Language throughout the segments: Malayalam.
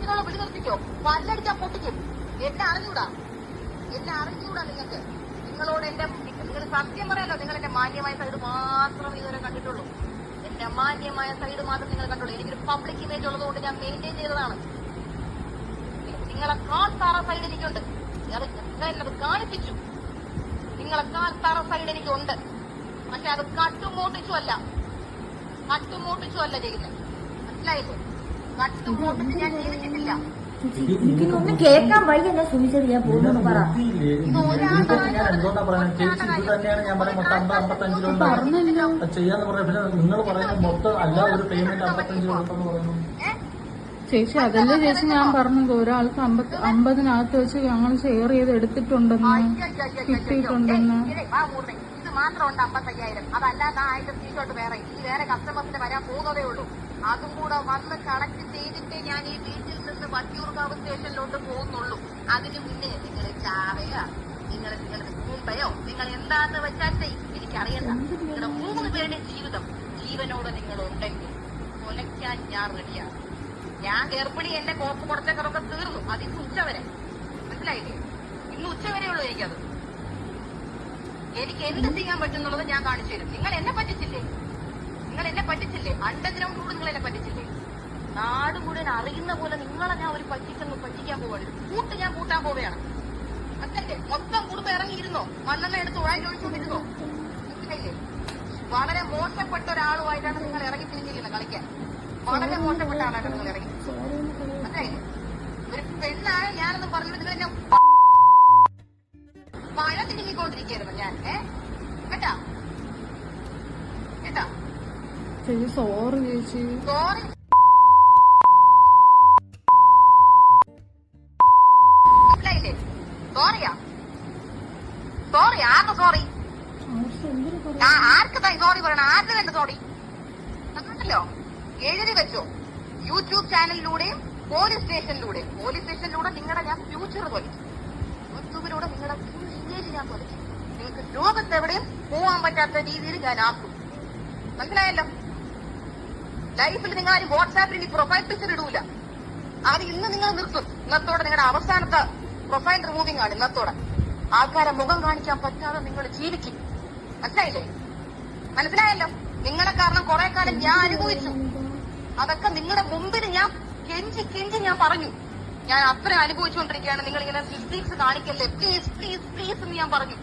ആവശ്യത്തിനുള്ള വിളി നിർത്തിക്കോ. പല്ലടിച്ചാൽ പൊട്ടിക്കും. എന്നെ അറിഞ്ഞൂടാ നിങ്ങൾക്ക്. നിങ്ങളോട് നിങ്ങൾ സത്യം പറയാലോ. നിങ്ങൾ എന്റെ മാന്യമായ സൈഡ് മാത്രമേ ഇതുവരെ കണ്ടിട്ടുള്ളൂ. എന്റെ മാന്യമായ സൈഡ് മാത്രം നിങ്ങൾ കണ്ടുള്ളൂ. എനിക്കൊരു പബ്ലിക് ഇമേജ് ഉള്ളതുകൊണ്ട് ഞാൻ മെയിൻറ്റെയിൻ ചെയ്തതാണ്. നിങ്ങളെക്കാൾ താറ സൈഡ് എനിക്കുണ്ട്. അത് കാണിപ്പിച്ചു. നിങ്ങളെക്കാൾ താറ സൈഡ് എനിക്കുണ്ട്. പക്ഷെ അത് കട്ടുമോട്ടിച്ചു അല്ല ചെയ്യുന്നത്. മനസ്സിലായില്ലേ? കട്ടുമോട്ടിച്ച് ഞാൻ ജീവിച്ചിട്ടില്ല. ഒന്നും കേൾക്കാൻ വയ്യല്ല സുമിച്ചത്. ഞാൻ പോകുന്നു പറ. ചെയ്യാന്ന് പറഞ്ഞ നിങ്ങൾ പറയുന്നത് മൊത്തം അല്ലാതെ ഒരു പേയ്മെന്റ് 55 കൊടുത്തെന്ന് പറയുന്നു. ചേച്ചി അതല്ലേ ചേച്ചി ഞാൻ പറഞ്ഞത്. ഒരാൾക്ക് 50-നകത്ത് വെച്ച് ഞങ്ങൾ ഷെയർ ചെയ്ത് എടുത്തിട്ടുണ്ടെന്ന്, കിട്ടിയിട്ടുണ്ടെന്ന്. ഇത് മാത്രമുണ്ട് 55,000. അതല്ലാതെ 1000 സ്ക്രീൻഷോട്ട് വേറെ കസ്റ്റമേഴ്സിന് വരാൻ പോകുന്നതേ ഉള്ളൂ. അതും കൂടെ വന്ന് കണക്ട് ചെയ്തിട്ടേ ഞാൻ ഈ വീട്ടിൽ നിന്ന് വട്ടിയൂർക്കാവ് സ്റ്റേഷനിലോട്ട് പോകുന്നുള്ളൂ. അതിന് മുന്നേ നിങ്ങൾ ചാവയോ നിങ്ങൾ മുമ്പയോ നിങ്ങൾ എന്താന്ന് വെച്ചാൽ എനിക്കറിയണ്ട. നിങ്ങളുടെ 3 പേരുടെ ജീവനോട് നിങ്ങൾ ഉണ്ടെങ്കിൽ കൊലയ്ക്കാൻ ഞാൻ റെഡിയാണ്. ഞാൻ ഗർഭിണി. എന്റെ കോപ്പ് കുറച്ചൊക്കെ തീർന്നു. അതിന്ന് ഉച്ചവരെ. മനസ്സിലായില്ലേ? ഇന്ന് ഉച്ചവരെ ഉള്ളൂ എനിക്കത്. എനിക്ക് എന്ത് ചെയ്യാൻ പറ്റുന്നുള്ളത് ഞാൻ കാണിച്ചു തരും. നിങ്ങൾ എന്നെ പറ്റിച്ചില്ലേ? അണ്ടർഗ്രൗണ്ട് കൂടെ നിങ്ങൾ എന്നെ പറ്റിച്ചില്ലേ? നാട് മുഴുവൻ അറിയുന്ന പോലെ നിങ്ങളെ ഞാൻ ഒരു പറ്റിക്കാൻ പോവുകയാണ്. ഞാൻ കൂട്ടാൻ പോവുകയാണ്. മനസ്സിലായില്ലേ? മൊത്തം കുടുംബം ഇറങ്ങിയിരുന്നോ? മണ്ണെണ്ണ എടുത്ത് ഒഴിച്ചോണ്ടിരുന്നോ? മനസ്സിലായില്ലേ? വളരെ മോശപ്പെട്ട ഒരാളുമായിട്ടാണ് നിങ്ങൾ ഇറങ്ങി തിരിഞ്ഞിരിക്കുന്നത് കളിക്കാൻ. വളരെ മോശപ്പെട്ട ആളായിട്ടാണ് നിങ്ങൾ ഇറങ്ങി. മനസ്സിലായില്ലേ? ഒരു പെണ്ണാണ് ഞാനൊന്നും പറഞ്ഞിട്ട് നിങ്ങൾ എന്നെ മഴ തിരിഞ്ഞിക്കൊണ്ടിരിക്കുകയായിരുന്നു ഞാൻ. കേട്ടാ ചേച്ചി സോറി. ചേച്ചി സോറി. മനസ്സിലായില്ലേ? സോറി ആർക്ക് സോറി? ആർക്ക് സോറി പറയണം? ആർക്ക് വേണ്ട സോറി? അതല്ലോ എഴുതി വെച്ചോ. യൂട്യൂബ് ചാനലിലൂടെയും പോലീസ് സ്റ്റേഷനിലൂടെ നിങ്ങളുടെ ഞാൻ ഫ്യൂച്ചർ തൊലിക്കും. യൂട്യൂബിലൂടെ നിങ്ങളുടെ ഇമേജ് ഞാൻ തൊലിക്കും. നിങ്ങൾക്ക് ലോകത്തെവിടെയും പോവാൻ പറ്റാത്ത രീതിയിൽ ഞാൻ ആക്കും. മനസ്സിലായല്ലോ? ലൈഫിൽ നിങ്ങൾ ആരും വാട്സാപ്പിൽ ഇനി പ്രൊഫൈൽ പിക്ചർ ഇടൂല. അത് ഇന്ന് നിങ്ങൾ നിർത്തും. ഇന്നത്തോടെ നിങ്ങളുടെ അവസാനത്തെ പ്രൊഫൈൽ റിമൂവിംഗ് ആണ്. ഇന്നത്തോടെ ആൾക്കാരെ മുഖം കാണിക്കാൻ പറ്റാതെ നിങ്ങൾ ജീവിക്കും. മനസ്സിലായല്ലോ? നിങ്ങളെ കാരണം കുറെ കാലം ഞാൻ അനുഭവിച്ചു. അതൊക്കെ നിങ്ങളുടെ മുമ്പിൽ ഞാൻ കെഞ്ചി ഞാൻ പറഞ്ഞു. ഞാൻ അത്ര അനുഭവിച്ചുകൊണ്ടിരിക്കുകയാണ്. നിങ്ങൾ ഇങ്ങനെ ഫിസിക്സ് കാണിക്കല്ലേ, പ്ലീസ് എന്ന് ഞാൻ പറഞ്ഞു.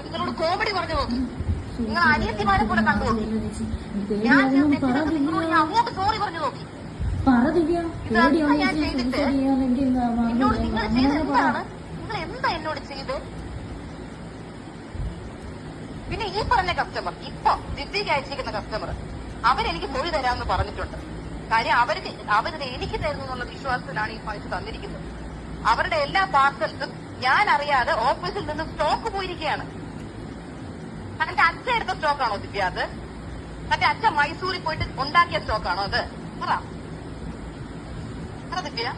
നിങ്ങളോട് കോമഡി പറഞ്ഞു നോക്കി. നിങ്ങൾ അനിയത്തിമാരെ പോലെ കണ്ടു നോക്കി. ഞാൻ അങ്ങോട്ട് സോറി പറഞ്ഞു നോക്കി. ഞാൻ ചെയ്തിട്ട് എന്നോട് നിങ്ങൾ ചെയ്ത് എന്താണ്? നിങ്ങൾ എന്താ എന്നോട് ചെയ്ത്? പിന്നെ ഈ പറഞ്ഞ കസ്റ്റമർ, ഇപ്പൊ ദിദ്യക്ക് അയച്ചിരിക്കുന്ന കസ്റ്റമർ, അവരെനിക്ക് മൊഴി തരാമെന്ന് പറഞ്ഞിട്ടുണ്ട്. കാര്യം അവരിത് എനിക്ക് തരുന്നു എന്നുള്ള വിശ്വാസത്തിലാണ് ഈ പൈസ തന്നിരിക്കുന്നത്. അവരുടെ എല്ലാ പാർസൽസും ഞാൻ അറിയാതെ ഓഫീസിൽ നിന്ന് സ്റ്റോക്ക് പോയിരിക്കുകയാണ്. തന്റെ അച്ഛൻ എടുത്ത സ്റ്റോക്കാണോ ദിവ്യ അത്? തന്റെ അച്ഛൻ മൈസൂരിൽ പോയിട്ട് ഉണ്ടാക്കിയ സ്റ്റോക്കാണോ അത്? പറ ദിവ്യ.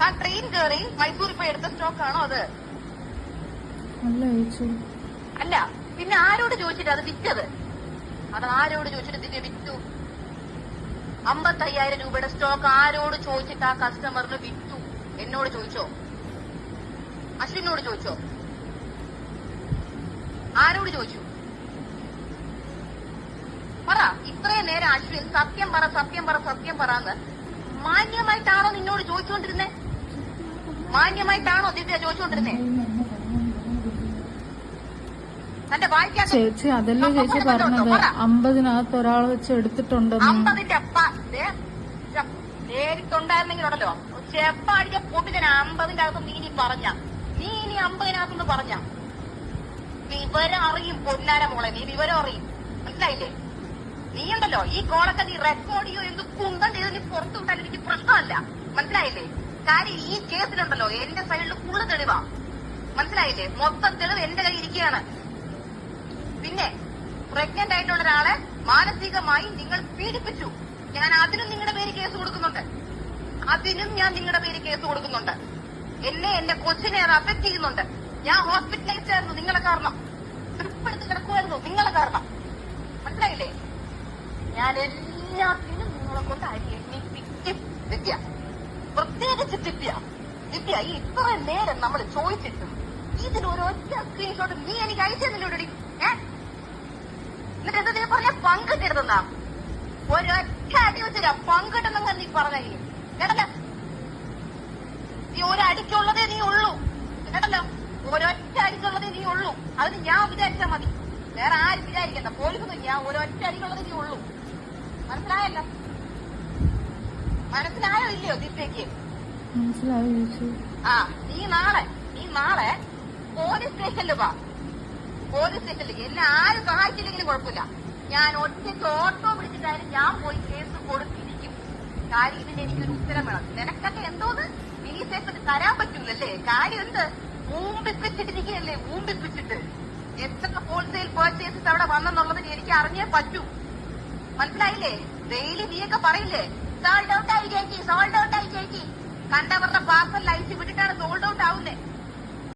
ആ ട്രെയിൻ കയറി മൈസൂരിൽ പോയി എടുത്ത സ്റ്റോക്കാണോ അത്? അല്ല. പിന്നെ ആരോട് ചോദിച്ചിട്ട് അത് വിറ്റത്? അത് ആരോട് ചോദിച്ചിട്ട് ദിവ്യ വിറ്റു? 55,000 രൂപയുടെ സ്റ്റോക്ക് ആരോട് ചോദിച്ചിട്ട് ആ കസ്റ്റമറിന് വിറ്റു? എന്നോട് ചോദിച്ചോ? അശ്വിനോട് ചോദിച്ചോ? ആരോട് ചോദിച്ചു? പറ. ഇത്രയും നേരം അശ്വിൻ സത്യം പറ എന്ന് മാന്യമായിട്ടാണോ നിന്നോട് ചോദിച്ചുകൊണ്ടിരുന്നേ? മാന്യമായിട്ടാണോ ദിവ്യ ചോദിച്ചുകൊണ്ടിരുന്നേ? തന്റെ വായിക്കാത്ത ചേച്ചി അതല്ലേ ചേച്ചി പറഞ്ഞത് 50-നകത്ത് ഒരാൾ വെച്ച് എടുത്തിട്ടുണ്ടെന്ന്. 50ന്റെ നേരിട്ടുണ്ടായിരുന്നെങ്കിലുണ്ടല്ലോ ചെപ്പാടിക്ക പൊട്ടിക്കാൻ 50ന്റെ അകത്ത് നീ ഇനി 50-നകത്തുനിന്ന് പറഞ്ഞ വിവരം അറിയും. പൊന്നാര മോളെ, നീ വിവരം അറിയും. മനസ്സിലായില്ലേ? നീ ഉണ്ടല്ലോ ഈ കോളൊക്കെ നീ റെക്കോർഡ് ചെയ്യോ എന്ത് കുന്തം ചെയ്ത് നീ പുറത്തു വിട്ടാൽ എനിക്ക് പ്രശ്നമല്ല. മനസ്സിലായില്ലേ? കാര്യം ഈ കേസിലുണ്ടല്ലോ എന്റെ സൈഡിൽ ഫുള്ള് തെളിവാ. മനസ്സിലായില്ലേ? മൊത്തം തെളിവ് എന്റെ കയ്യിൽ ഇരിക്കുകയാണ്. പിന്നെ പ്രഗ്നന്റ് ആയിട്ടുള്ള ഒരാളെ മാനസികമായി നിങ്ങൾ പീഡിപ്പിച്ചു. ഞാൻ അതിനും നിങ്ങളുടെ പേര് കേസ് കൊടുക്കുന്നുണ്ട്. എന്നെ എന്റെ കൊച്ചിനെ അത് അഫക്ട് ചെയ്യുന്നുണ്ട്. ഞാൻ ഹോസ്പിറ്റലൈസ്ഡ് ആയിരുന്നു നിങ്ങളെ കാരണം. ട്രിപ്പ് എടുത്ത് കിടക്കുമായിരുന്നു നിങ്ങളെ കാരണം. മനസ്സിലായില്ലേ? ഞാൻ എല്ലാത്തിനും നിങ്ങളെ കൊണ്ട് ദിവ്യ ഈ ഇത്ര നേരം നമ്മൾ ചോദിച്ചിട്ടും ഇതിലൊരൊറ്റ സ്ക്രീൻഷോട്ട് നീ എനിക്ക് അയച്ചെന്നില്ലോടി. എന്നിട്ട് എന്താ നീ പറഞ്ഞ പങ്കിട്ടിരുന്നാ ഒരൊറ്റ അടി വെച്ചില്ല പങ്കിട്ടെന്നങ്ങ് നീ പറഞ്ഞ കേട്ടല്ലോ. നീ ഒരടിക്കുള്ളതേ നീ ഉള്ളൂ കേട്ടല്ലോ. ഒരൊറ്റ അടിക്കുള്ളതേ നീ ഉള്ളൂ. അതിന് ഞാൻ വിചാരിച്ചാൽ മതി, വേറെ ആരും വിചാരിക്കണ്ട. പോലീസൊന്നും ഞാൻ ഒരൊറ്റ അടിക്കുള്ളതേ നീ ഉള്ളൂ. മനസ്സിലായല്ലോ? മനസ്സിലായോ ഇല്ലയോ ദിവ്യക്ക്? മനസ്സിലായി ചേച്ചി. ആ നീ നാളെ പോലീസ് സ്റ്റേഷനിൽ വാ. പോലീസ് സ്റ്റേഷനിലേക്ക് എന്നെ ആരും സഹായിച്ചില്ലെങ്കിലും കുഴപ്പമില്ല. ഞാൻ ഒറ്റയ്ക്ക് ഓട്ടോ വിളിച്ചിട്ടായാലും ഞാൻ പോയി കേസ് കൊടുത്തിരിക്കും. കാര്യം ഇതിന് എനിക്കൊരു ഉത്തരം വേണം. നിനക്കൊക്കെ എന്തോന്ന് മിനി സ്റ്റേഷനിൽ തരാൻ പറ്റൂലല്ലേ? കാര്യം എന്ത് ഊമ്പിപ്പിച്ചിട്ടിരിക്കുകയല്ലേ? ഊമ്പിപ്പിച്ചിട്ട് എത്ര ഹോൾസെയിൽ പർച്ചേസസ് അവിടെ വന്നെന്നുള്ളത് എനിക്ക് അറിഞ്ഞേ പറ്റൂ. മനസ്സിലായില്ലേ? ഡെയിലി നീയൊക്കെ പറയില്ലേ സോൾഡ് ഔട്ട് ആയി ചേച്ചി, സോൾഡ് ഔട്ട് ആയി ചേച്ചി. കണ്ടവരുടെ പാർസൽ അയച്ചു വിട്ടിട്ടാണ്